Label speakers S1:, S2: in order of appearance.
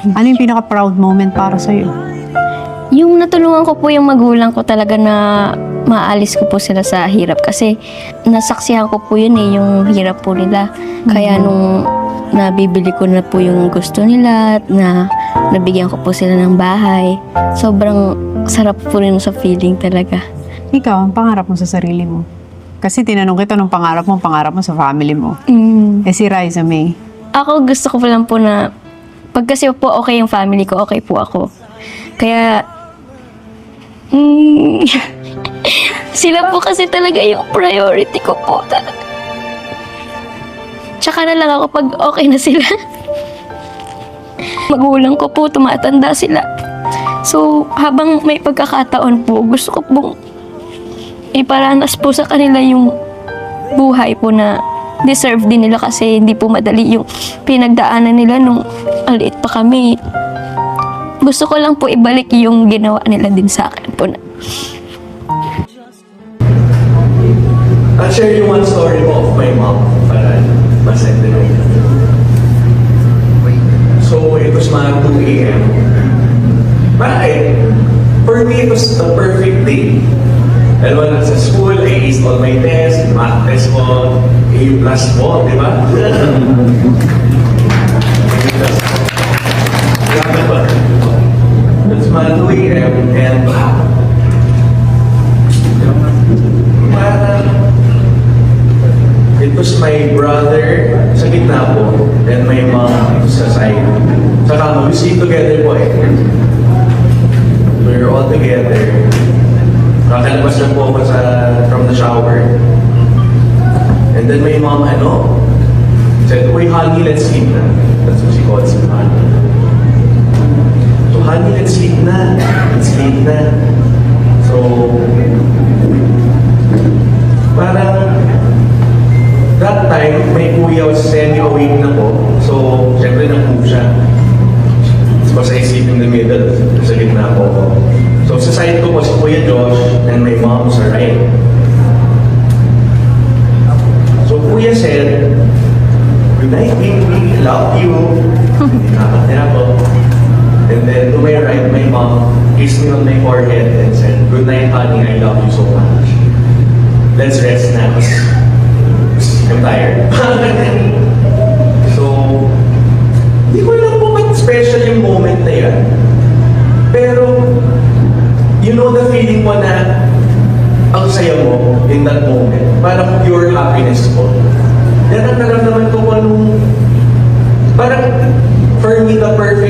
S1: Ano yung pinaka-proud moment para sa'yo?
S2: Yung natulungan ko po yung magulang ko talaga na maalis ko po sila sa hirap kasi nasaksihan ko po yun yung hirap po nila. Kaya nung nabibili ko na po yung gusto nila at na nabigyan ko po sila ng bahay, sobrang sarap po rin sa feeling talaga.
S1: Ikaw, ang pangarap mo sa sarili mo? Kasi tinanong kita nung pangarap mo sa family mo. Eh si Riza May.
S2: Ako gusto ko pa lang po na pag kasi po okay yung family ko, okay po ako. Kaya sila po kasi talaga yung priority ko po talaga. Tsaka na lang ako pag okay na sila. Magulang ko po, tumatanda sila. So, habang may pagkakataon po, gusto ko pong iparanas po sa kanila yung buhay po na deserve din nila kasi hindi po madali yung pinagdaanan nila nung aliit pa kami. Gusto ko lang po ibalik yung ginawa nila din sa akin po na.
S3: I'll share you one story of my mom para masente mo. So, it was mga 2 a.m. For me, it was the perfect day. Dahil wala sa school, I aced all my tests, math test ko, A+ po, di ba? Grabe ba? It's mga 2 a.m. and it was my brother sa gitna po and my mom sa side. Saka we sleep together po eh. We're all together. Kakalabas lang po ako from the shower. And then my mom, said, "Uy, honey, let's sleep na." That's what she calls me, honey. So, honey, let's sleep na. Let's sleep na. So, parang, that time, may kuya was semi-awake na po. So, syempre nag-move siya. Because I sleep in the middle. Sa gitna po ako. So, sa side ko po si Kuya Josh and my mom sa right. So, Kuya said, "Good night, baby. Love you." Nakakatira po. And then, to my right, my mom kissed me on my forehead and said, "Good night, honey. I love you so much. Let's rest now. I'm tired." So, di ko alam po ba't special yung moment na yan. Pero, you know the feeling mo na ang saya mo in that moment. Parang pure happiness po. Yan ang naramdaman ko nung, parang for me the perfect